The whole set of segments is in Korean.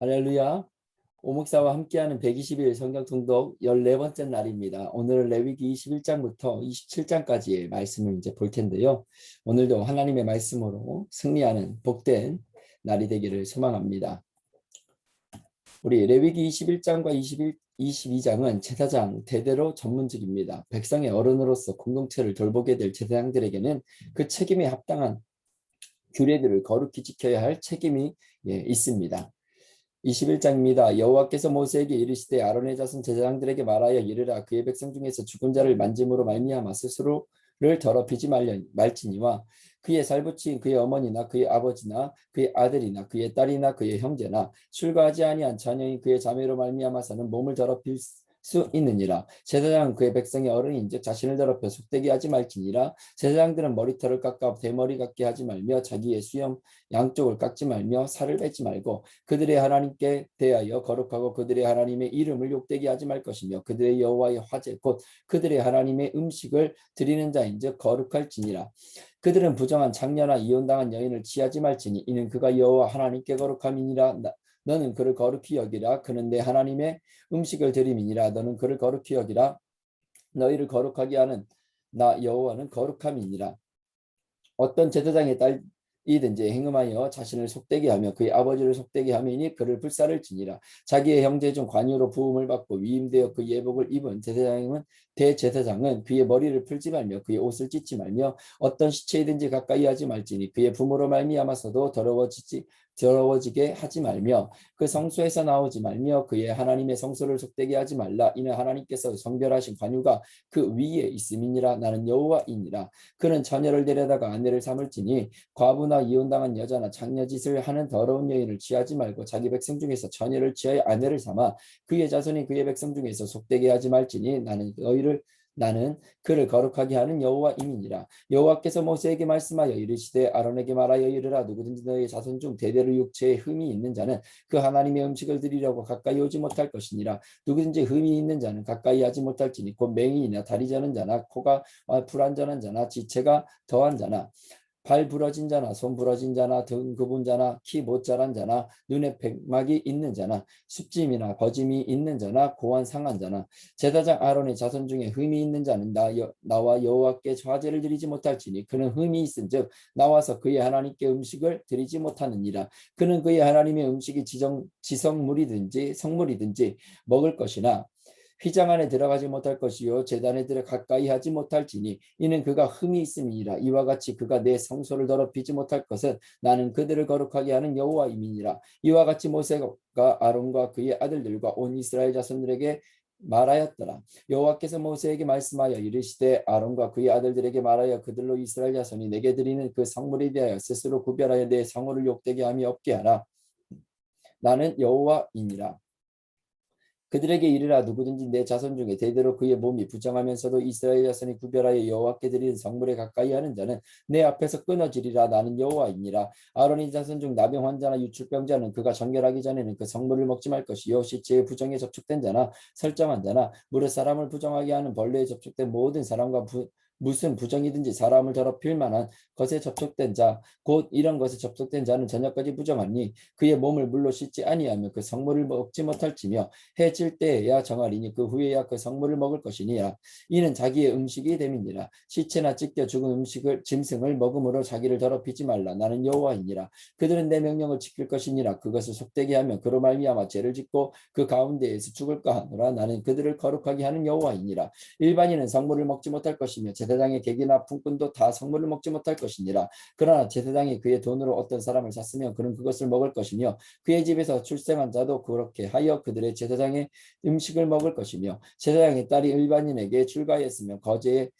할렐루야. 오목사와 함께하는 120일 성경 통독 14번째 날입니다. 오늘은 레위기 21장부터 27장까지의 말씀을 이제 볼 텐데요. 오늘도 하나님의 말씀으로 승리하는 복된 날이 되기를 소망합니다. 우리 레위기 21장과 22장은 제사장 대대로 전문직입니다. 백성의 어른으로서 공동체를 돌보게 될 제사장들에게는 그 책임에 합당한 규례들을 거룩히 지켜야 할 책임이 있습니다. 21장입니다. 여호와께서 모세에게 이르시되 아론의 자손 제사장들에게 말하여 이르라. 그의 백성 중에서 죽은 자를 만짐으로 말미암아 스스로를 더럽히지 말지니와 그의 살붙인 그의 어머니나 그의 아버지나 그의 아들이나 그의 딸이나 그의 형제나 출가하지 아니한 자녀인 그의 자매로 말미암아서는 몸을 더럽힐 수 있느니라. 제사장은 그의 백성의 어른인즉 자신을 더럽혀 속되게 하지 말지니라. 제사장들은 머리털을 깎아 대머리 같게 하지 말며 자기의 수염 양쪽을 깎지 말며 살을 빼지 말고 그들의 하나님께 대하여 거룩하고 그들의 하나님의 이름을 욕되게 하지 말 것이며 그들의 여호와의 화제 곧 그들의 하나님의 음식을 드리는 자인즉 거룩할지니라. 그들은 부정한 장녀나 이혼당한 여인을 취하지 말지니 이는 그가 여호와 하나님께 거룩함이니라. 너는 그를 거룩히 여기라. 그는 내 하나님의 음식을 드림이니라. 너는 그를 거룩히 여기라. 너희를 거룩하게 하는 나 여호와는 거룩함이니라. 어떤 제사장의 딸이든지 행음하여 자신을 속되게 하며 그의 아버지를 속되게 하매니 그를 불사를 지니라. 자기의 형제 중 관유로 부음을 받고 위임되어 그 예복을 입은 대제사장은 그의 머리를 풀지 말며 그의 옷을 찢지 말며 어떤 시체이든지 가까이 하지 말지니 그의 부모로 말미암아서도 더러워지게 하지 말며 그 성소에서 나오지 말며 그의 하나님의 성소를 속되게 하지 말라. 이는 하나님께서 성별하신 관유가 그 위에 있음이니라. 나는 여호와이니라. 그는 처녀를 데려다가 아내를 삼을지니 과부나 이혼당한 여자나 장녀짓을 하는 더러운 여인을 취하지 말고 자기 백성 중에서 처녀를 취하여 아내를 삼아 그의 자손이 그의 백성 중에서 속되게 하지 말지니 나는 그를 거룩하게 하는 여호와임이니라. 여호와께서 모세에게 말씀하여 이르시되 아론에게 말하여 이르라. 누구든지 너희 자손 중 대대로 육체에 흠이 있는 자는 그 하나님의 음식을 드리려고 가까이 오지 못할 것이니라. 누구든지 흠이 있는 자는 가까이 하지 못할지니 곧 맹인이나 다리 저는 자나 코가 불완전한 자나 지체가 더한 자나 발 부러진 자나 손 부러진 자나 등 굽은 자나 키 못 자란 자나 눈에 백막이 있는 자나 습짐이나 버짐이 있는 자나 고환 상한 자나 제사장 아론의 자손 중에 흠이 있는 자는 나와 여호와께 화제를 드리지 못할지니 그는 흠이 있은즉 나와서 그의 하나님께 음식을 드리지 못하느니라. 그는 그의 하나님의 음식이 지성물이든지 성물이든지 먹을 것이나 휘장 안에 들어가지 못할 것이요 제단에 들어 가까이 하지 못할지니 이는 그가 흠이 있음이니라. 이와 같이 그가 내 성소를 더럽히지 못할 것은 나는 그들을 거룩하게 하는 여호와임이니라. 이와 같이 모세가 아론과 그의 아들들과 온 이스라엘 자손들에게 말하였더라. 여호와께서 모세에게 말씀하여 이르시되 아론과 그의 아들들에게 말하여 그들로 이스라엘 자손이 내게 드리는 그 성물에 대하여 스스로 구별하여 내 성호를 욕되게 함이 없게 하라. 나는 여호와이니라. 그들에게 이르라. 누구든지 내 자손 중에 대대로 그의 몸이 부정하면서도 이스라엘 자손이 구별하여 여호와께 드리는 성물에 가까이 하는 자는 내 앞에서 끊어지리라. 나는 여호와이니라. 아론의 자손 중 나병 환자나 유출병자는 그가 정결하기 전에는 그 성물을 먹지 말 것이요 시체의 부정에 접촉된 자나 설정한 자나 무릇 사람을 부정하게 하는 벌레에 접촉된 모든 사람과 무슨 부정이든지 사람을 더럽힐 만한 것에 접촉된 자 곧 이런 것에 접촉된 자는 저녁까지 부정하니 그의 몸을 물로 씻지 아니하며 그 성물을 먹지 못할지며 해 질 때에야 정하리니 그 후에야 그 성물을 먹을 것이니라. 이는 자기의 음식이 됨이니라. 시체나 찢겨 죽은 짐승을 먹음으로 자기를 더럽히지 말라. 나는 여호와이니라. 그들은 내 명령을 지킬 것이니라. 그것을 속되게 하며 그로 말미암아 죄를 짓고 그 가운데에서 죽을까 하노라. 나는 그들을 거룩하게 하는 여호와이니라. 일반인은 성물을 먹지 못할 것이며 제사장의 객이나 품꾼도 다 성물을 먹지 못할 것이니라. 그러나 제사장이 그의 돈으로 어떤 사람을 샀으면 그는 그것을 먹을 것이며 그의 집에서 출생한 자도 그렇게 하여 그들의 제사장의 음식을 먹을 것이며 제사장의 딸이 일반인에게 출가하였으면 거제의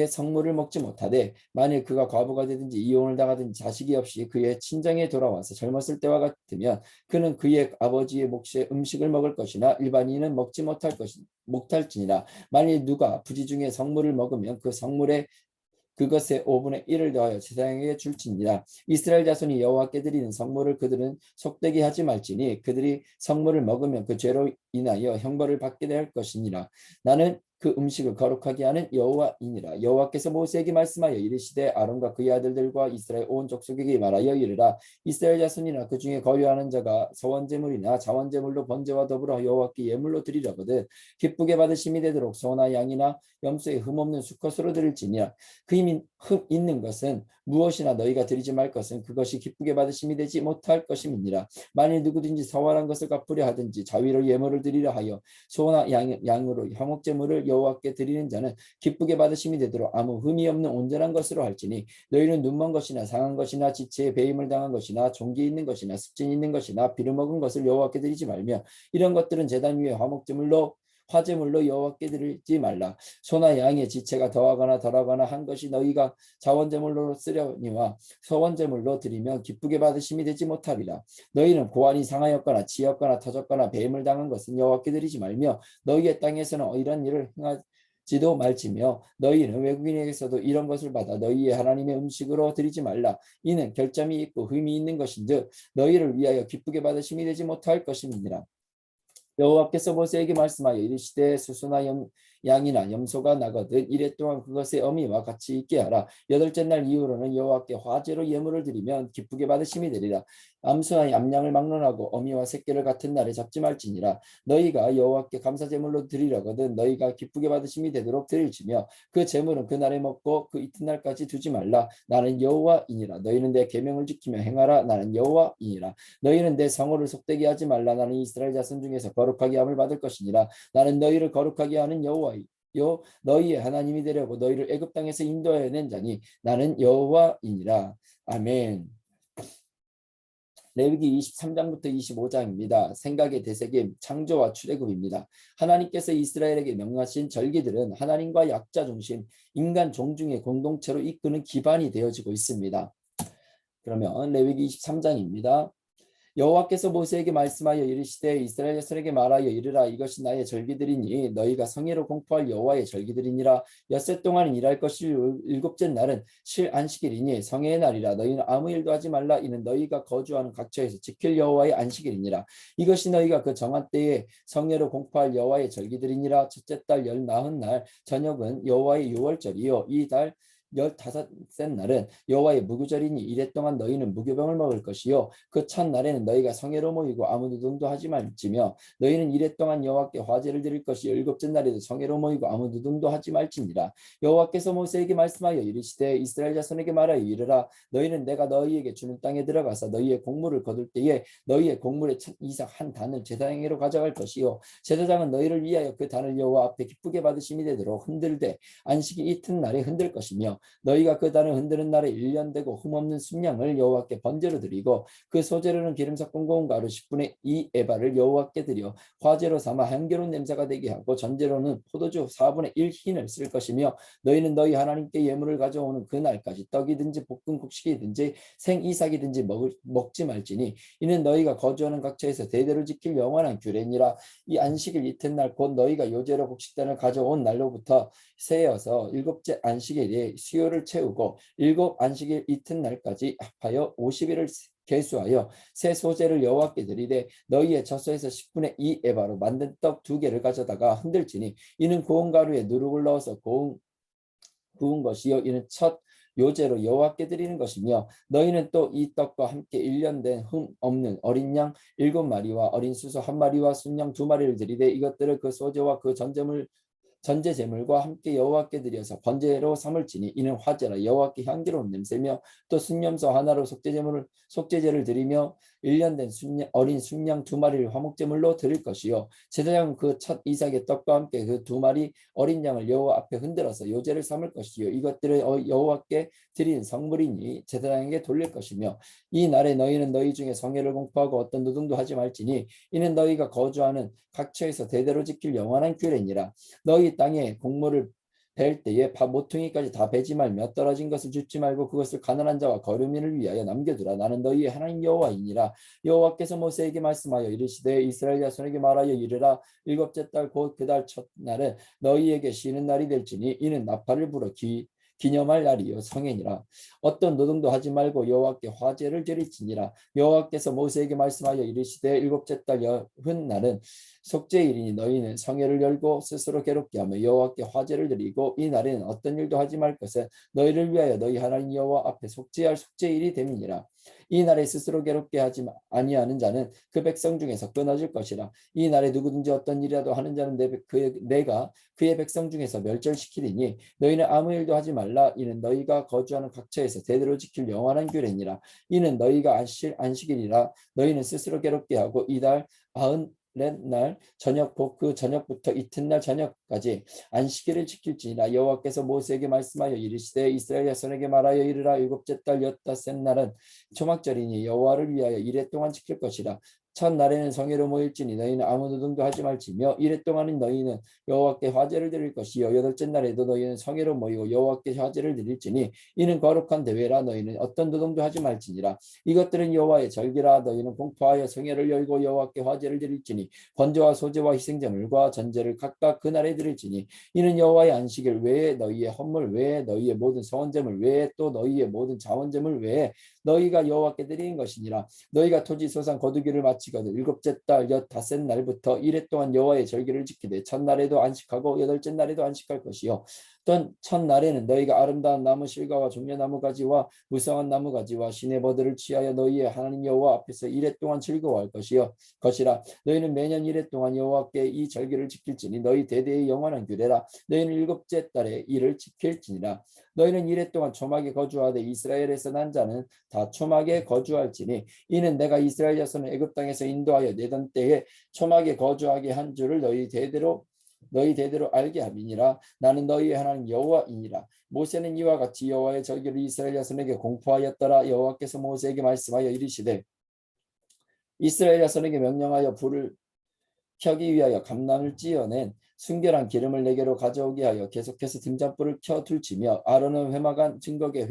성물을 먹지 못하되 만일 그가 과부가 되든지 이혼을 당하든지 자식이 없이 그의 친정에 돌아와서 젊었을 때와 같으면 그는 그의 아버지의 몫의 음식을 먹을 것이나 일반인은 먹지 못할지니라. 만일 누가 부지 중에 성물을 먹으면 그 성물에 그것의 5분의 1을 더하여 제사장에게 줄지니라. 이스라엘 자손이 여호와께 드리는 성물을 그들은 속되게 하지 말지니 그들이 성물을 먹으면 그 죄로 인하여 형벌을 받게 될 것이니라. 나는 그 음식을 거룩하게 하는 여호와이니라. 여호와께서 모세에게 말씀하여 이르시되 아론과 그의 아들들과 이스라엘 온 족속에게 말하여 이르라. 이스라엘 자손이나 그 중에 거류하는 자가 서원제물이나 자원제물로 번제와 더불어 여호와께 예물로 드리려거든 기쁘게 받으심이 되도록 소나 양이나 염소에 흠없는 수컷으로 드릴지니라. 그 힘 있는 것은 무엇이나 너희가 드리지 말 것은 그것이 기쁘게 받으심이 되지 못할 것임이니라. 만일 누구든지 서원한 것을 갚으려 하든지 자위로 예물을 드리려 하여 소나 양으로 화목제물을 여호와께 드리는 자는 기쁘게 받으심이 되도록 아무 흠이 없는 온전한 것으로 할지니 너희는 눈먼 것이나 상한 것이나 지체에 배임을 당한 것이나 종기 있는 것이나 습진 있는 것이나 비를 먹은 것을 여호와께 드리지 말며 이런 것들은 제단 위에 화제물로 여호와께 드리지 말라. 소나 양의 지체가 더하거나 덜하거나 한 것이 너희가 자원제물로 쓰려니와 서원제물로 드리면 기쁘게 받으심이 되지 못하리라. 너희는 고환이 상하였거나 치였거나 터졌거나 배임을 당한 것은 여호와께 드리지 말며 너희의 땅에서는 이런 일을 행하지도 말지며 너희는 외국인에게서도 이런 것을 받아 너희의 하나님의 음식으로 드리지 말라. 이는 결점이 있고 흠이 있는 것인즉 너희를 위하여 기쁘게 받으심이 되지 못할 것임이니라. 여호와께서 모세에게 말씀하여 이르시되 수소나 양이나 염소가 나거든 이래 동안 그것의 어미와 같이 있게 하라. 여덟째 날 이후로는 여호와께 화제로 예물을 드리면 기쁘게 받으심이 되리라. 암소나 얌양을 막론하고 어미와 새끼를 같은 날에 잡지 말지니라. 너희가 여호와께 감사제물로 드리려거든 너희가 기쁘게 받으심이 되도록 드릴지며 그 제물은 그날에 먹고 그 이튿날까지 두지 말라. 나는 여호와이니라. 너희는 내 계명을 지키며 행하라. 나는 여호와이니라. 너희는 내 성호를 속되게 하지 말라. 나는 이스라엘 자손 중에서 거룩하게 함을 받을 것이니라. 나는 너희를 거룩하게 하는 여호와이요 너희의 하나님이 되려고 너희를 애굽 땅에서 인도해낸 자니 나는 여호와이니라. 아멘. 레위기 23장부터 25장입니다. 생각의 되새김, 창조와 출애굽입니다. 하나님께서 이스라엘에게 명하신 절기들은 하나님과 약자 중심, 인간 종중의 공동체로 이끄는 기반이 되어지고 있습니다. 그러면 레위기 23장입니다. 여호와께서 모세에게 말씀하여 이르시되 이스라엘 자손에게 말하여 이르라. 이것이 나의 절기들이니 너희가 성회로 공포할 여호와의 절기들이니라. 엿새 동안 일할 것이 일곱째 날은 실 안식일이니 성회의 날이라. 너희는 아무 일도 하지 말라. 이는 너희가 거주하는 각처에서 지킬 여호와의 안식일이니라. 이것이 너희가 그 정한 때에 성회로 공포할 여호와의 절기들이니라. 첫째 달 19날 저녁은 여호와의 유월절이요 이 달 15째 날은 여호와의 무교절이니 이래 동안 너희는 무교병을 먹을 것이요 그 첫날에는 너희가 성회로 모이고 아무 노동도 하지 말지며 너희는 이래 동안 여호와께 화제를 드릴 것이요 일곱째 날에도 성회로 모이고 아무 노동도 하지 말지니라. 여호와께서 모세에게 말씀하여 이르시되 이스라엘 자손에게 말하여 이르라. 너희는 내가 너희에게 주는 땅에 들어가서 너희의 곡물을 거둘 때에 너희의 곡물의 첫 이삭 한 단을 제사장에게로 가져갈 것이요 제사장은 너희를 위하여 그 단을 여호와 앞에 기쁘게 받으심이 되도록 흔들되 안식일 이튿날에 흔들 것이며 너희가 그 단을 흔드는 날에 1년 되고 흠없는 순양을 여호와께 번제로 드리고 그 소재로는 기름 섞은 고운 가루 10분의 2 에바를 여호와께 드려 화제로 삼아 향기로운 냄새가 되게 하고 전제로는 포도주 4분의 1 흰을 쓸 것이며 너희는 너희 하나님께 예물을 가져오는 그 날까지 떡이든지 볶은 곡식이든지 생이삭이든지 먹지 말지니 이는 너희가 거주하는 각처에서 대대로 지킬 영원한 규례니라. 이 안식일 이튿날 곧 너희가 요제로 곡식단을 가져온 날로부터 세어서 일곱째 안식일에 수요를 채우고 일곱 안식일 이튿날까지 합하여 50일을 계수하여 새 소재를 여호와께 드리되 너희의 젖소에서 10분의 2 에바로 만든 떡 2개를 가져다가 흔들지니 이는 고운 가루에 누룩을 넣어서 구운 것이요 이는 첫 요제로 여호와께 드리는 것이며 너희는 또 이 떡과 함께 1년 된 흠 없는 어린 양 7마리와 어린 수소 1마리와 순양 2마리를 드리되 이것들을 그 소재와 그 전제 제물과 함께 여호와께 드려서 번제로 삼을지니 이는 화제라. 여호와께 향기로운 냄새며 또 순염소 하나로 속죄제를 드리며 1년 된 어린 순양 2마리를 화목제물로 드릴 것이요 제사장은 그 첫 이삭의 떡과 함께 그 2마리 어린 양을 여호와 앞에 흔들어서 요제를 삼을 것이요 이것들을 여호와께 드린 성물이니 제사장에게 돌릴 것이며 이 날에 너희는 너희 중에 성회를 공포하고 어떤 노동도 하지 말지니 이는 너희가 거주하는 각처에서 대대로 지킬 영원한 규례니라. 너희 땅에 곡물을 벨 때에 모퉁이까지 다 베지 말며 떨어진 것을 줍지 말고 그것을 가난한 자와 거류민을 위하여 남겨두라. 나는 너희의 하나님 여호와이니라. 여호와께서 모세에게 말씀하여 이르시되 이스라엘 자손에게 말하여 이르라. 일곱째 달 곧 그 달 첫날은 너희에게 쉬는 날이 될지니 이는 나팔을 불어 기념할 날이요 성행이라. 어떤 노동도 하지 말고 여호와께 화제를 드릴지니라. 여호와께서 모세에게 말씀하여 이르시되 일곱째 달 여흔 날은 속죄일이니 너희는 성회를 열고 스스로 괴롭게 하며 여호와께 화제를 드리고 이 날에는 어떤 일도 하지 말 것은 너희를 위하여 너희 하나님 여호와 앞에 속죄할 속죄일이 됨이니라. 이 날에 스스로 괴롭게 하지 아니하는 자는 그 백성 중에서 끊어질 것이라. 이 날에 누구든지 어떤 일이라도 하는 자는 내가 그의 백성 중에서 멸절시키리니 너희는 아무 일도 하지 말라. 이는 너희가 거주하는 각처에서 대대로 지킬 영원한 규례니라. 이는 너희가 안식일이라. 너희는 스스로 괴롭게 하고 이달 40날 저녁 곧 그 저녁부터 이튿날 저녁까지 안식일을 지킬지니라. 여호와께서 모세에게 말씀하여 이르시되 이스라엘 자손에게 말하여 이르라. 일곱째 달 엿닷새 날은 초막절이니 여호와를 위하여 이레 동안 지킬 것이라. 첫날에는 성회로 모일지니 너희는 아무 노동도 하지 말지며 이레 동안은 너희는 여호와께 화제를 드릴 것이요 여덟째 날에도 너희는 성회로 모이고 여호와께 화제를 드릴지니 이는 거룩한 대회라. 너희는 어떤 노동도 하지 말지니라. 이것들은 여호와의 절기라. 너희는 공포하여 성회를 열고 여호와께 화제를 드릴지니 번제와 소제와 희생제물과 전제를 각각 그날에 드릴지니 이는 여호와의 안식일 외에 너희의 헌물 외에 너희의 모든 성원제물 외에 또 너희의 모든 자원제물 외에 너희가 여호와께 드리는 것이니라. 너희가 토지 소산 거두기를 마치거든 일곱째 달 엿닷새 날부터 이레 동안 여호와의 절기를 지키되 첫날에도 안식하고 여덟째 날에도 안식할 것이요 또 첫날에는 너희가 아름다운 나무 실과와 종려나무 가지와 무성한 나무 가지와 시내 버들을 취하여 너희의 하나님 여호와 앞에서 이레 동안 즐거워할 것이라. 너희는 매년 이레 동안 여호와께 이 절기를 지킬지니 너희 대대의 영원한 규례라. 너희는 일곱째 달에 이를 지킬지니라. 너희는 이레 동안 초막에 거주하되 이스라엘에서 난 자는 다 초막에 거주할지니 이는 내가 이스라엘 자손을 애굽 땅에서 인도하여 내던 때에 초막에 거주하게 한 줄을 너희 대대로 알게 함이니라. 나는 너희의 하나님 여호와이니라. 모세는 이와 같이 여호와의 절기를 이스라엘 자손에게 공포하였더라. 여호와께서 모세에게 말씀하여 이르시되 이스라엘 자손에게 명령하여 불을 켜기 위하여 감람을 찧어낸 순결한 기름을 내게로 가져오게 하여 계속해서 등잔불을 켜 둘지며 아론은 회막안 증거계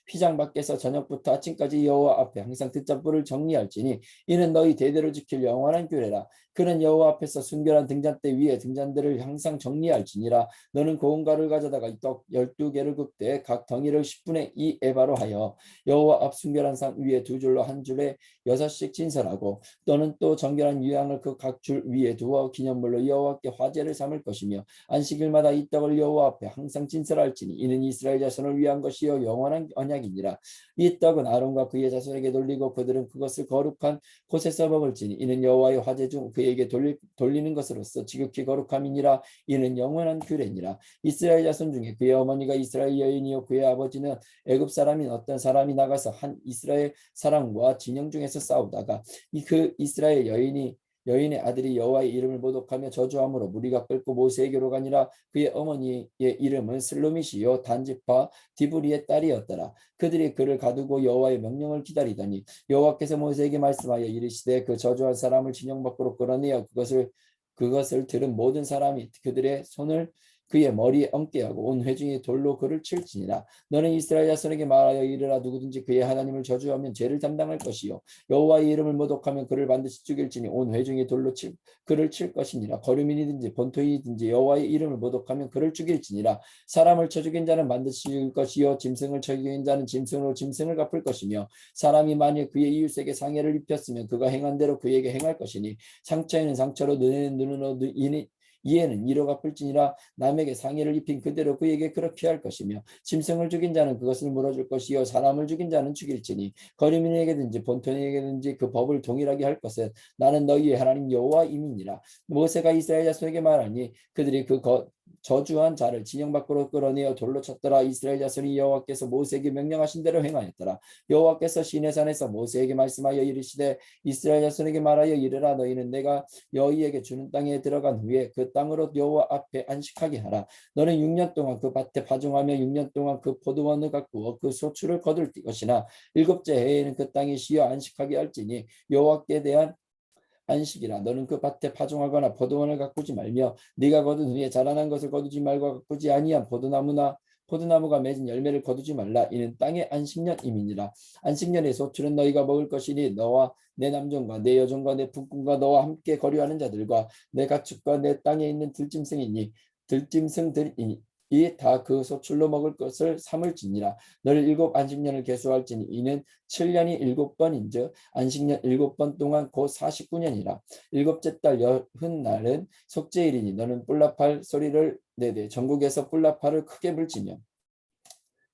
휘장 밖에서 저녁부터 아침까지 여호와 앞에 항상 등잔불을 정리할지니 이는 너희 대대로 지킬 영원한 규례라. 그는 여호와 앞에서 순결한 등잔대 위에 등잔들을 항상 정리할지니라. 너는 고운 가루를 가져다가 떡 12개를 굽되 각 덩이를 10분의 2 에바로 하여 여호와 앞 순결한 상 위에 두 줄로 한 줄에 6씩 진설하고 또는 또 정결한 유향을 그 각 줄 위에 두어 기념물로 여호와께 화제를 삼을 것이며 안식일마다 이 떡을 여호와 앞에 항상 진설할지니 이는 이스라엘 자손을 위한 것이요 영원한 언약이니라. 이 떡은 아론과 그의 자손에게 돌리고 그들은 그것을 거룩한 곳에서 먹을지니 이는 여호와의 화제 중 그에게 돌리는 것으로서 지극히 거룩함이니라. 이는 영원한 규례니라. 이스라엘 자손 중에 그의 어머니가 이스라엘 여인이요 그의 아버지는 애굽 사람인 어떤 사람이 나가서 한 이스라엘 사람과 진영 중에서 싸우다가 그 이스라엘 여인의 아들이 여호와의 이름을 모독하며 저주함으로 무리가 끌고 모세에게로 가니라. 그의 어머니의 이름은 슬로미시요 단지파 디브리의 딸이었더라. 그들이 그를 가두고 여호와의 명령을 기다리더니 여호와께서 모세에게 말씀하여 이르시되 그 저주한 사람을 진영 밖으로 끌어내어 그것을 들은 모든 사람이 그들의 손을 그의 머리에 얹게 하고 온 회중이 돌로 그를 칠지니라. 너는 이스라엘 자손에게 말하여 이르라. 누구든지 그의 하나님을 저주하면 죄를 담당할 것이요 여호와의 이름을 모독하면 그를 반드시 죽일지니 온 회중이 돌로 그를 칠 것이니라. 거류민이든지 본토인이든지 여호와의 이름을 모독하면 그를 죽일지니라. 사람을 쳐 죽인 자는 반드시 죽일 것이요 짐승을 쳐 죽인 자는 짐승으로 짐승을 갚을 것이며 사람이 만일 그의 이웃에게 상해를 입혔으면 그가 행한 대로 그에게 행할 것이니 상처에는 상처로 눈에는 눈으로 이에는 이로 갚을지니라. 남에게 상해를 입힌 그대로 그에게 그렇게 할 것이며 짐승을 죽인 자는 그것을 물어줄 것이요 사람을 죽인 자는 죽일지니 거류민에게든지 본토인에게든지 그 법을 동일하게 할 것은 나는 너희의 하나님 여호와임이니라. 모세가 이스라엘 자손에게 말하니 그들이 그 저주한 자를 진영 밖으로 끌어내어 돌로 쳤더라. 이스라엘 자손이 여호와께서 모세에게 명령하신 대로 행하였더라. 여호와께서 시내산에서 모세에게 말씀하여 이르시되 이스라엘 자손에게 말하여 이르라. 너희는 내가 너희에게 주는 땅에 들어간 후에 그 땅으로 여호와 앞에 안식하게 하라. 너는 6년 동안 그 밭에 파종하며 6년 동안 그 포도원을 가꾸어 그 소출을 거둘 것이나 일곱째 해에는 그 땅이 쉬어 안식하게 할지니 여호와께 대한 안식이라. 너는 그 밭에 파종하거나 포도원을 가꾸지 말며 네가 거둔 후에 자라난 것을 거두지 말고 가꾸지 아니한 포도나무가 맺은 열매를 거두지 말라. 이는 땅의 안식년임이니라. 안식년의 소출은 너희가 먹을 것이니 너와 내 남종과 내 여종과 내 북군과 너와 함께 거류하는 자들과 내 가축과 내 땅에 있는 들짐승들이니 다 그 소출로 먹을 것을 삼을지니라. 너를 7안식년을 계수할지니 이는 7년이 7번인즉 안식년 7번 동안 곧 49년이라. 일곱째 달 여흔날은 속죄일이니 너는 뿔라팔 소리를 내되 전국에서 뿔라팔을 크게 불지며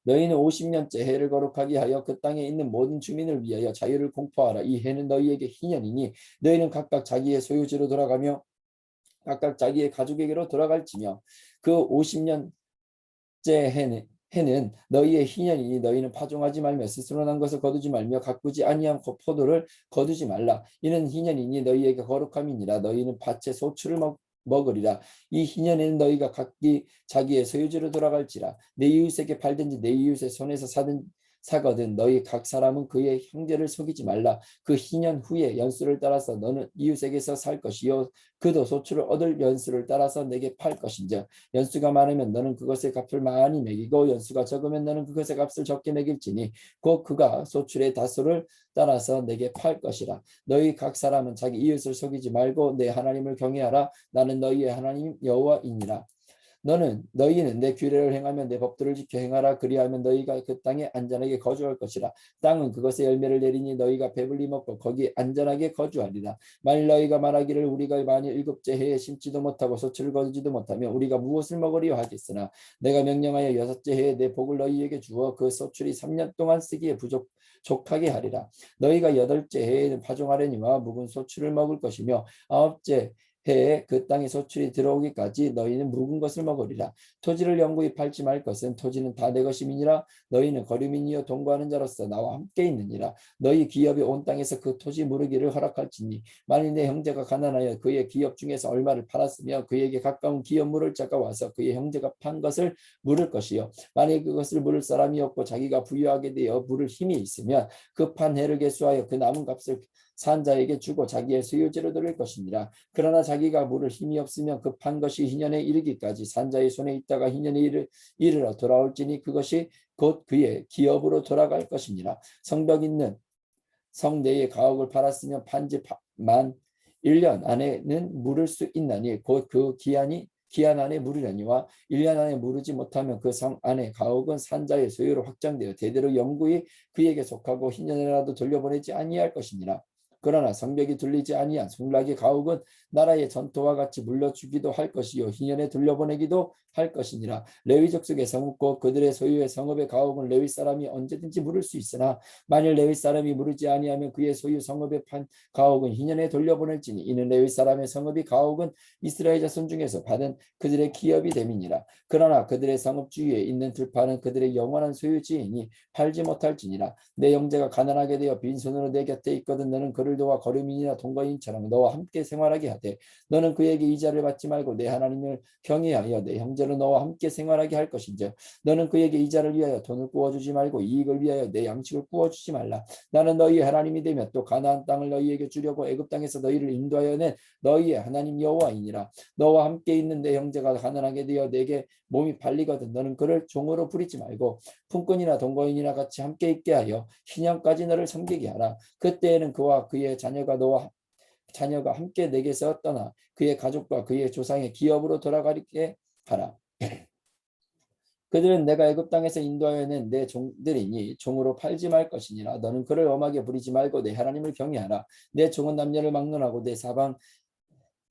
너희는 50년째 해를 거룩하게 하여 그 땅에 있는 모든 주민을 위하여 자유를 공포하라. 이 해는 너희에게 희년이니 너희는 각각 자기의 소유지로 돌아가며 각각 자기의 가족에게로 돌아갈지며 그 50년째 해는 너희의 희년이니 너희는 파종하지 말며 스스로 난 것을 거두지 말며 가꾸지 아니한 포도를 거두지 말라. 이는 희년이니 너희에게 거룩함이니라. 너희는 밭의 소출을 먹으리라. 이 희년에는 너희가 각기 자기의 소유지로 돌아갈지라. 내 이웃에게 팔든지 내 이웃의 손에서 사거든 너희 각 사람은 그의 형제를 속이지 말라. 그 희년 후에 연수를 따라서 너는 이웃에게서 살 것이요 그도 소출을 얻을 연수를 따라서 내게 팔 것인즉 연수가 많으면 너는 그것의 값을 많이 매기고 연수가 적으면 너는 그것의 값을 적게 매길지니 곧 그가 소출의 다소를 따라서 내게 팔 것이라. 너희 각 사람은 자기 이웃을 속이지 말고 내 하나님을 경외하라. 나는 너희의 하나님 여호와이니라. 너희는 내 규례를 행하며 내 법도를 지켜 행하라. 그리하면 너희가 그 땅에 안전하게 거주할 것이라. 땅은 그것의 열매를 내리니 너희가 배불리 먹고 거기 안전하게 거주하리라. 만일 너희가 말하기를 우리가 만일 일곱째 해에 심지도 못하고 소출을 거두지도 못하면 우리가 무엇을 먹으리요 하겠으나 내가 명령하여 여섯째 해에 내 복을 너희에게 주어 그 소출이 3년 동안 쓰기에 족하게 하리라. 너희가 여덟째 해에는 파종하려니와 묵은 소출을 먹을 것이며 아홉째 해에 그 땅에 소출이 들어오기까지 너희는 묵은 것을 먹으리라. 토지를 영구히 팔지 말 것은 토지는 다 내 것임이니라. 너희는 거류민이요 동거하는 자로서 나와 함께 있느니라. 너희 기업이 온 땅에서 그 토지 무르기를 허락할지니 만일 내 형제가 가난하여 그의 기업 중에서 얼마를 팔았으며 그에게 가까운 기업 물을 자가 와서 그의 형제가 판 것을 물을 것이요 만일 그것을 물을 사람이 없고 자기가 부유하게 되어 물을 힘이 있으면 그 판 해를 계수하여 그 남은 값을 산 자에게 주고 자기의 소유지로 돌릴 것이니라. 그러나 자기가 물을 힘이 없으면 급한 것이 희년에 이르기까지 산 자의 손에 있다가 희년에 이르러 돌아올지니 그것이 곧 그의 기업으로 돌아갈 것이니라. 성벽 있는 성 내의 가옥을 팔았으면 판지 만 1년 안에는 물을 수 있나니 곧 그 기한 안에 물으려니와 1년 안에 물으지 못하면 그 성 안에 가옥은 산자의 소유로 확정되어 대대로 영구히 그에게 속하고 희년이라도 돌려보내지 아니할 것이니라. 그러나 성벽이 둘리지 아니한 송락의 가옥은 나라의 전토와 같이 물려주기도 할 것이요 희년에 돌려보내기도 할 것이니라. 레위 족속의 성읍 그들의 소유의 성읍의 가옥은 레위 사람이 언제든지 물을 수 있으나 만일 레위 사람이 물으지 아니하면 그의 소유 성읍의 판 가옥은 희년에 돌려보낼지니 이는 레위 사람의 성읍이 가옥은 이스라엘 자손 중에서 받은 그들의 기업이 됨이니라. 그러나 그들의 성읍 주위에 있는 들판은 그들의 영원한 소유지이니 팔지 못할지니라. 내 형제가 가난하게 되어 빈손으로 내 곁에 있거든 너는 그를 도와 거류민이나 동거인처럼 너와 함께 생활하게 하되 너는 그에게 이자를 받지 말고 내 하나님을 경외하여 내 형제로 너와 함께 생활하게 할 것인즉 너는 그에게 이자를 위하여 돈을 구워주지 말고 이익을 위하여 내 양식을 구워주지 말라. 나는 너희의 하나님이 되며 또 가나안 땅을 너희에게 주려고 애굽 땅에서 너희를 인도하여 낸 너희의 하나님 여호와이니라. 너와 함께 있는 내 형제가 가난하게 되어 내게 몸이 팔리거든 너는 그를 종으로 부리지 말고 품꾼이나 동거인이나 같이 함께 있게 하여 희년까지 너를 섬기게 하라. 그때에는 그와 그의 자녀가 함께 내게서 떠나 그의 가족과 그의 조상의 기업으로 돌아가게 하라. 그들은 내가 애굽 땅에서 인도하여 낸 내 종들이니 종으로 팔지 말 것이니라. 너는 그를 엄하게 부리지 말고 내 하나님을 경외하라. 내 종은 남녀를 막론하고 내 사방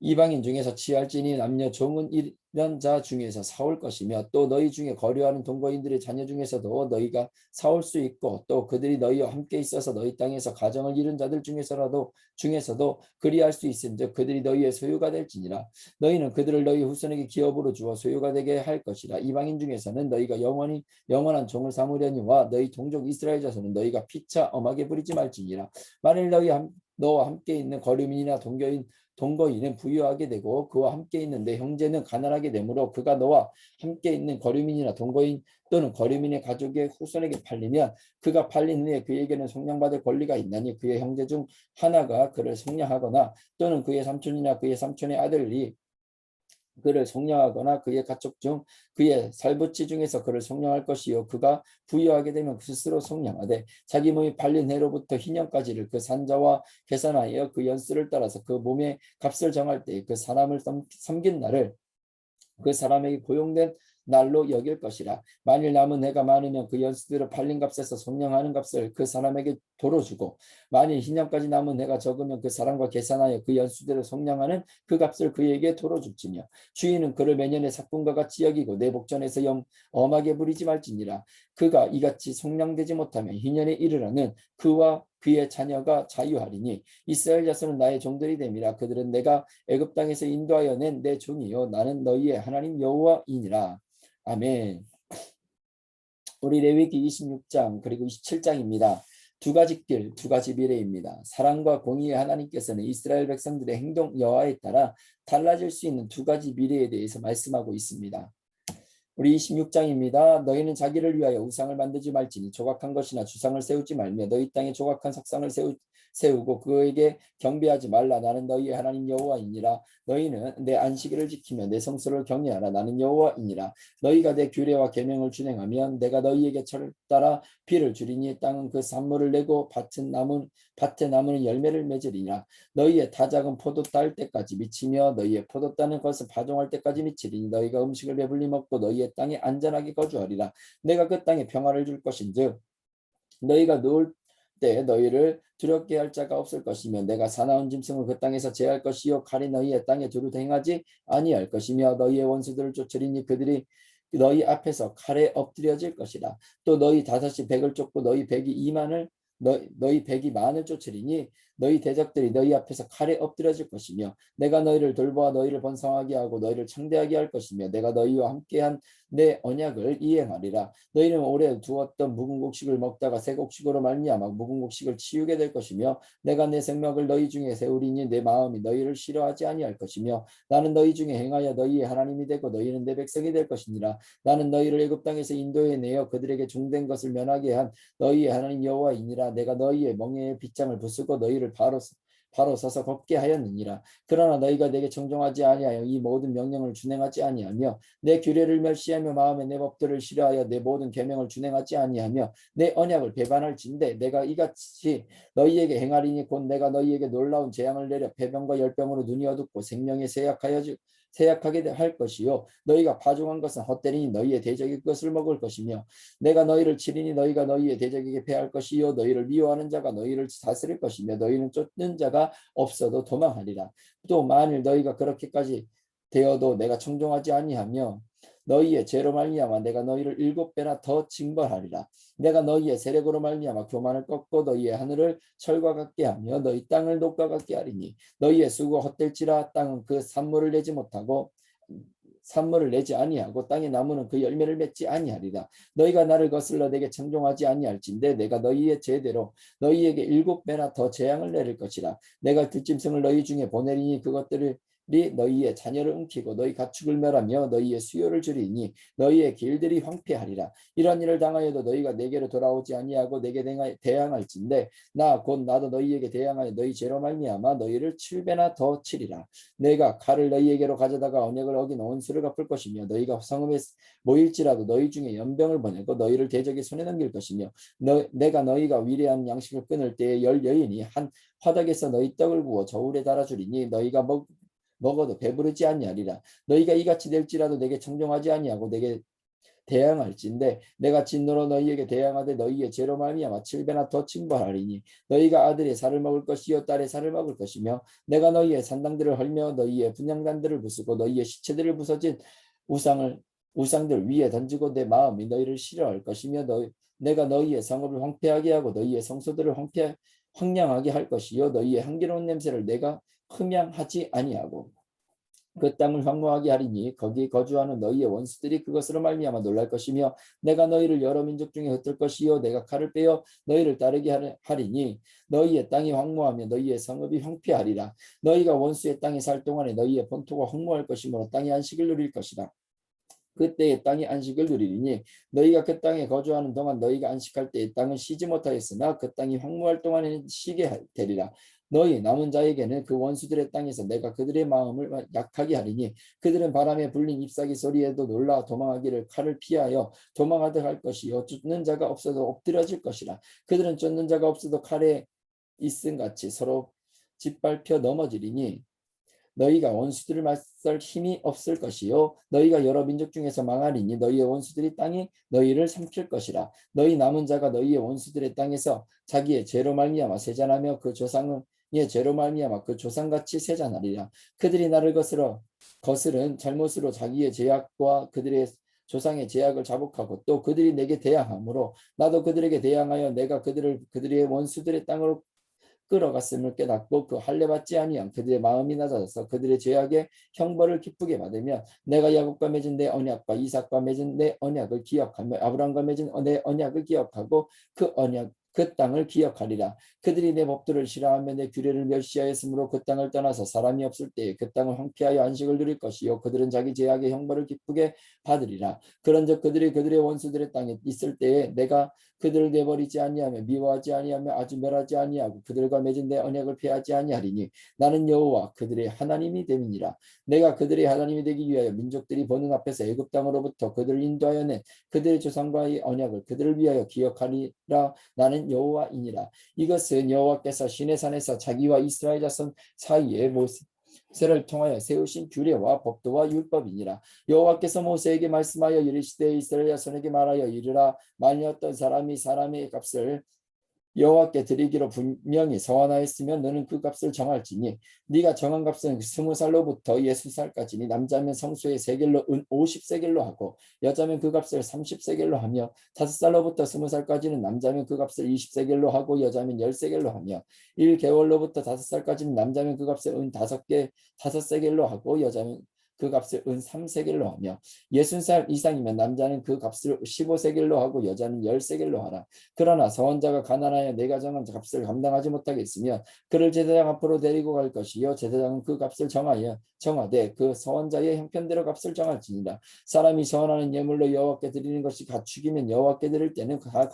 이방인 중에서 취할지니 남녀 종은 일련자 중에서 사올 것이며 또 너희 중에 거류하는 동거인들의 자녀 중에서도 너희가 사올 수 있고 또 그들이 너희와 함께 있어서 너희 땅에서 가정을 이룬 자들 중에서도 그리할 수 있은즉 그들이 너희의 소유가 될지니라. 너희는 그들을 너희 후손에게 기업으로 주어 소유가 되게 할 것이라. 이방인 중에서는 너희가 영원한 종을 삼으려니와 너희 동족 이스라엘 자손은 너희가 피차 엄하게 부리지 말지니라. 만일 너와 함께 있는 거류민이나 동거인은 부유하게 되고 그와 함께 있는 내 형제는 가난하게 되므로 그가 너와 함께 있는 거류민이나 동거인 또는 거류민의 가족의 후손에게 팔리면 그가 팔린 후에 그에게는 속량받을 권리가 있나니 그의 형제 중 하나가 그를 속량하거나 또는 그의 삼촌이나 그의 삼촌의 아들이 그를 속량하거나 그의 가족 중 그의 살부치 중에서 그를 속량할 것이요 그가 부유하게 되면 스스로 속량하되 자기 몸이 팔린 해로부터 희년까지를 그 산자와 계산하여 그 연수를 따라서 그 몸의 값을 정할 때 그 사람을 섬긴 날을 그 사람에게 고용된 날로 여길 것이라. 만일 남은 해가 많으면 그 연수대로 팔린 값에서 속량하는 값을 그 사람에게 도로 주고, 만일 희년까지 남은 해가 적으면 그 사람과 계산하여 그 연수대로 속량하는 그 값을 그에게 도로 줄지며, 주인은 그를 매년의 삭군과 같이 여기고 내 복전에서 엄하게 부리지 말지니라. 그가 이같이 속량되지 못하면 희년에 이르러는 그와 그의 자녀가 자유하리니, 이스라엘 자손은 나의 종들이 됨이라. 그들은 내가 애굽 땅에서 인도하여 낸 내 종이요 나는 너희의 하나님 여호와이니라. 아멘. 우리 레위기 26장 그리고 27장입니다. 두 가지 길, 두 가지 미래입니다. 사랑과 공의의 하나님께서는 이스라엘 백성들의 행동 여하에 따라 달라질 수 있는 두 가지 미래에 대해서 말씀하고 있습니다. 우리 26장입니다. 너희는 자기를 위하여 우상을 만들지 말지니 조각한 것이나 주상을 세우지 말며 너희 땅에 조각한 석상을 세우고 그에게 경배하지 말라. 나는 너희의 하나님 여호와이니라. 너희는 내 안식일을 지키며 내 성소를 경외하라. 나는 여호와이니라. 너희가 내 규례와 계명을 준행하면 내가 너희에게 철을 따라 비를 주리니 땅은 그 산물을 내고 밭에 나무는 열매를 맺으리라. 너희의 타작은 포도 딸 때까지 미치며 너희의 포도 따는 것을 파종할 때까지 미치리니 너희가 음식을 배불리 먹고 너희의 땅에 안전하게 거주하리라. 내가 그 땅에 평화를 줄 것인즉 너희가 누울 때 너희를 두렵게 할 자가 없을 것이며 내가 사나운 짐승을 그 땅에서 제할 것이요 칼이 너희의 땅에 두루 행하지 아니할 것이며 너희의 원수들을 쫓으리니 그들이 너희 앞에서 칼에 엎드려질 것이라. 또 너희 다섯이 백을 쫓고 너희 백이 만을 쫓으리니 너희 대적들이 너희 앞에서 칼에 엎드려질 것이며 내가 너희를 돌보아 너희를 번성하게 하고 너희를 창대하게 할 것이며 내가 너희와 함께한 내 언약을 이행하리라. 너희는 오래 두었던 묵은 곡식을 먹다가 새 곡식으로 말미암아 묵은 곡식을 치우게 될 것이며 내가 내 생명을 너희 중에 세우리니 내 마음이 너희를 싫어하지 아니할 것이며 나는 너희 중에 행하여 너희의 하나님이 되고 너희는 내 백성이 될 것이니라. 나는 너희를 애굽 땅에서 인도해 내어 그들에게 종된 것을 면하게 한 너희의 하나님 여호와이니라. 내가 너희의 멍에의 빗장을 부수고 너희를 바로 서서 걷게 하였느니라. 그러나 너희가 내게 청종하지 아니하여 이 모든 명령을 준행하지 아니하며 내 규례를 멸시하며 마음에 내 법들을 싫어하여 내 모든 계명을 준행하지 아니하며 내 언약을 배반할진대 내가 이같이 너희에게 행하리니 곧 내가 너희에게 놀라운 재앙을 내려 패병과 열병으로 눈이 어둡고 생명에 세약하게 할 것이요 너희가 파종한 것은 헛되리니 너희의 대적이 그것을 먹을 것이며 내가 너희를 치리니 너희가 너희의 대적에게 패할 것이요 너희를 미워하는 자가 너희를 다스릴 것이며 너희는 쫓는 자가 없어도 도망하리라. 또 만일 너희가 그렇게까지 되어도 내가 청종하지 아니하며 너희의 죄로 말미암아 내가 너희를 7배나 더 징벌하리라. 내가 너희의 세력으로 말미암아 교만을 꺾고 너희의 하늘을 철과 같게 하며 너희 땅을 녹과 같게 하리니 너희의 수고 헛될지라. 땅은 그 산물을 내지 아니하고 땅의 나무는 그 열매를 맺지 아니하리라. 너희가 나를 거슬러 내게 청종하지 아니할진대 내가 너희의 죄대로 너희에게 7배나 더 재앙을 내릴 것이라. 내가 들짐승을 너희 중에 보내리니 그것들을 너희의 자녀를 움키고 너희 가축을 멸하며 너희의 수요를 줄이니 너희의 길들이 황폐하리라. 이런 일을 당하여도 너희가 내게로 돌아오지 아니하고 내게 대항할진대 나도 너희에게 대항하여 너희 죄로 말미암아 너희를 7배나 더 치리라. 내가 칼을 너희에게로 가져다가 언약을 어긴 원수를 갚을 것이며 너희가 성읍에 모일지라도 너희 중에 연병을 보내고 너희를 대적의 손에 넘길 것이며 내가 너희가 위대한 양식을 끊을 때에 열 여인이 한 화덕에서 너희 떡을 구워 저울에 달아주리니 너희가 먹어도 배부르지 아니하리라. 너희가 이같이 될지라도 내게 청종하지 아니하고 내게 대항할진대 내가 진노로 너희에게 대항하되 너희의 죄로 말미암아 7배나 더 징벌하리니 너희가 아들의 살을 먹을 것이요 딸의 살을 먹을 것이며 내가 너희의 산당들을 헐며 너희의 분향단들을 부수고 너희의 시체들을 부서진 우상들 위에 던지고 내 마음이 너희를 싫어할 것이며 내가 너희의 성읍을 황폐하게 하고 너희의 성소들을 황량하게 할 것이요 너희의 향기로운 냄새를 내가 흠양하지 아니하고 그 땅을 황무하게 하리니 거기 거주하는 너희의 원수들이 그것으로 말미암아 놀랄 것이며 내가 너희를 여러 민족 중에 흩을 것이요 내가 칼을 빼어 너희를 따르게 하리니 너희의 땅이 황무하며 너희의 성읍이 황폐하리라. 너희가 원수의 땅에 살 동안에 너희의 본토가 황무할 것이므로 땅의 안식을 누릴 것이다. 그때의 땅이 안식을 누리리니 너희가 그 땅에 거주하는 동안 너희가 안식할 때의 땅은 쉬지 못하였으나 그 땅이 황무할 동안에는 쉬게 되리라. 너희 남은 자에게는 그 원수들의 땅에서 내가 그들의 마음을 약하게 하리니 그들은 바람에 불린 잎사귀 소리에도 놀라 도망하기를 칼을 피하여 도망하듯 할 것이요 쫓는 자가 없어도 엎드려질 것이라. 그들은 쫓는 자가 없어도 칼에 있음같이 서로 짓밟혀 넘어지리니 너희가 원수들을 맞설 힘이 없을 것이요 너희가 여러 민족 중에서 망하리니 너희의 원수들이 땅이 너희를 삼킬 것이라. 너희 남은 자가 너희의 원수들의 땅에서 자기의 죄로 말미암아 세잔하며 그 조상의 죄로 말미암아 그 조상같이 세잔하리라. 그들이 나를 거스른 잘못으로 자기의 죄악과 그들의 조상의 죄악을 자복하고 또 그들이 내게 대항하므로 나도 그들에게 대항하여 내가 그들의 원수들의 땅으로 끌어갔음을 깨닫고 그 할례 받지 아니한 그들의 마음이 낮아져서 그들의 죄악의 형벌을 기쁘게 받으며 내가 야곱과 맺은 내 언약과 이삭과 맺은 내 언약을 기억하며 아브라함과 맺은 내 언약을 기억하고 그 땅을 기억하리라. 그들이 내 법도를 싫어하며 내 규례를 멸시하였으므로 그 땅을 떠나서 사람이 없을 때에 그 땅을 황폐하여 안식을 누릴 것이요 그들은 자기 죄악의 형벌을 기쁘게 받으리라. 그런즉 그들이 그들의 원수들의 땅에 있을 때에 내가 그들을 내버리지 아니하며 미워하지 아니하며 아주 멸하지 아니하고 그들과 맺은 내 언약을 폐하지 아니하리니 나는 여호와 그들의 하나님이 됨이니라. 내가 그들의 하나님이 되기 위하여 민족들이 보는 앞에서 애굽 땅으로부터 그들을 인도하여 낸 그들의 조상과의 언약을 그들을 위하여 기억하리라. 나는 여호와이니라. 이것은 여호와께서 시내산에서 자기와 이스라엘 자손 사이에 모세를 통하여 세우신 규례와 법도와 율법이니라. 여호와께서 모세에게 말씀하여 이르시되 이스라엘 자손에게 말하여 이르라. 만일 어떤 사람이 사람의 값을 여호와께 드리기로 분명히 서원하였으면 너는 그 값을 정할지니 네가 정한 값은 20살로부터 60살까지니 남자면 성소의 세겔로 은 50세겔로 하고 여자면 그 값을 30세겔로 하며 5살로부터 20살까지는 남자면 그 값을 20세겔로 하고 여자면 10세겔로 하며 1개월로부터 5살까지는 남자면 그 값을 은 5세겔로 하고 여자면 그 값을 은 3세겔로 하며 60살 이상이면 남자는 그 값을 15세겔로 하고 여자는 10세겔로 하라. 그러나 서원자가 가난하여 내가 정한 값을 감당하지 못하겠으면 그를 제사장 앞으로 데리고 갈 것이요 제사장은 그 값을 정하되 그 서원자의 형편대로 값을 정할지니라. 사람이 서원하는 예물로 여호와께 드리는 것이 가축이면 여호와께 드릴 때는 다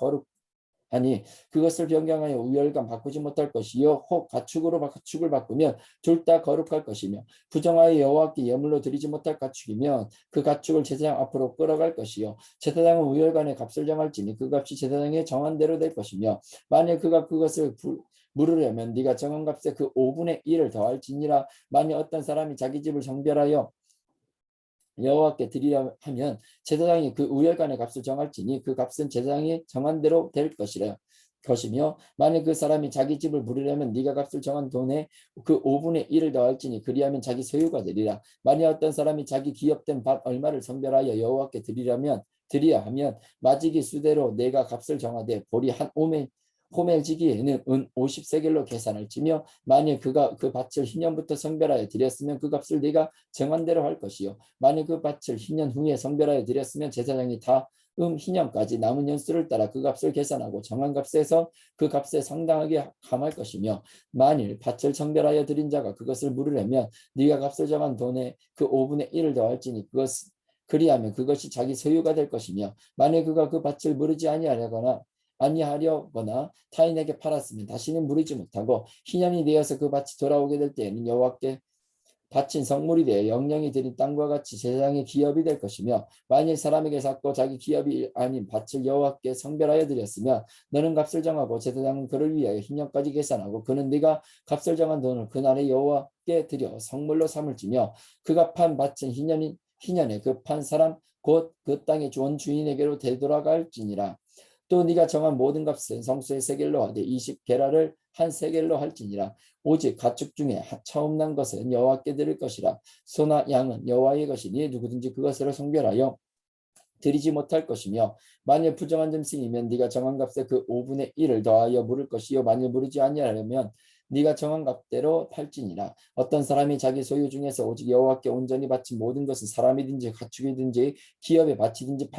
아니 그것을 변경하여 우열감 바꾸지 못할 것이요 혹 가축을 바꾸면 둘 다 거룩할 것이며 부정하여 여호와께 예물로 드리지 못할 가축이면 그 가축을 제사장 앞으로 끌어갈 것이요 제사장은 우열간의 값을 정할지니 그 값이 제사장의 정한 대로 될 것이며 만일 그가 그것을 물으려면 네가 정한 값에 그 5분의 1을 더할지니라. 만일 어떤 사람이 자기 집을 정별하여 여호와께 드리려 하면 제사장이 그 우열간의 값을 정할지니 그 값은 제사장이 정한 대로 될 것이며 만일 그 사람이 자기 집을 부르려면 네가 값을 정한 돈에 그 5분의 1을 더할지니 그리하면 자기 소유가 되리라. 만일 어떤 사람이 자기 기업된 밭 얼마를 선별하여 여호와께 드리려 하면 마지기 수대로 내가 값을 정하되 보리 한 호멜지기에는 은 50세겔로 계산할지며 만일 그가 그 밭을 희년부터 성별하여 드렸으면 그 값을 네가 정한 대로 할 것이요 만일 그 밭을 희년 후에 성별하여 드렸으면 제사장이 희년까지 남은 년수를 따라 그 값을 계산하고 정한 값에서 그 값에 상당하게 감할 것이며 만일 밭을 성별하여 드린 자가 그것을 물으려면 네가 값을 정한 돈에 그 5분의 1을 더할지니 그리하면 그것이 자기 소유가 될 것이며 만일 그가 그 밭을 물으지 아니하려거나 타인에게 팔았으면 다시는 물이지 못하고 희년이 되어서 그 밭이 돌아오게 될 때에는 여호와께 바친 성물이 되어 영령이 드린 땅과 같이 제사장의 기업이 될 것이며 만일 사람에게 샀고 자기 기업이 아닌 밭을 여호와께 성별하여 드렸으면 너는 값을 정하고 제사장은 그를 위하여 희년까지 계산하고 그는 네가 값을 정한 돈을 그날에 여호와께 드려 성물로 삼을지며 그가 판 밭은 희년에 그 판 사람 곧 그 땅의 주인에게로 되돌아갈지니라. 또 네가 정한 모든 값은 성소의 세겔로 하되 20게라를 한 세겔로 할지니라. 오직 가축 중에 처음 난 것은 여호와께 드릴 것이라. 소나 양은 여호와의 것이니 누구든지 그것으로 성별하여 드리지 못할 것이며 만일 부정한 점승이면 네가 정한 값에 그 5분의 1을 더하여 물을 것이요 만일 물으지 아니하려면 네가 정한 값대로 팔지니라. 어떤 사람이 자기 소유 중에서 오직 여호와께 온전히 바친 모든 것은 사람이든지 가축이든지 기업에 바치든지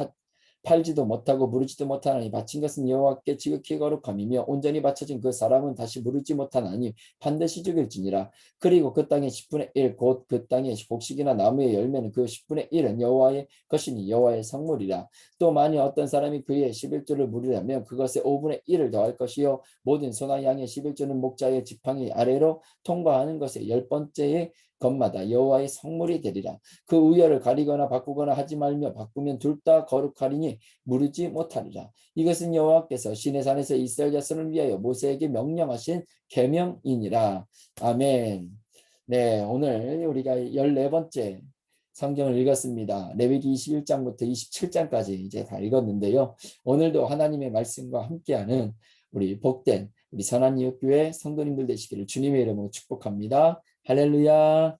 팔지도 못하고 무르지도 못하나니 바친 것은 여호와께 지극히 거룩함이며 온전히 바쳐진 그 사람은 다시 무르지 못하나니 반드시 죽일지니라. 그리고 그 땅의 10분의 1 곧 그 땅의 곡식이나 나무의 열매는 그 10분의 1은 여호와의 것이니 여호와의 성물이라. 또 만일 어떤 사람이 그의 11조를 물으려면 그것의 5분의 1을 더할 것이요 모든 소나 양의 11조는 목자의 지팡이 아래로 통과하는 것의 10번째의 것마다 여호와의 성물이 되리라. 그 우열을 가리거나 바꾸거나 하지 말며 바꾸면 둘 다 거룩하리니 무르지 못하리라. 이것은 여호와께서 시내산에서 이스라엘 자손을 위하여 모세에게 명령하신 계명이니라. 아멘. 네, 오늘 우리가 14번째 성경을 읽었습니다. 레위기 21장부터 27장까지 이제 다 읽었는데요. 오늘도 하나님의 말씀과 함께하는 우리 복된 우리 선한 이웃교회 성도님들 되시기를 주님의 이름으로 축복합니다. 할렐루야.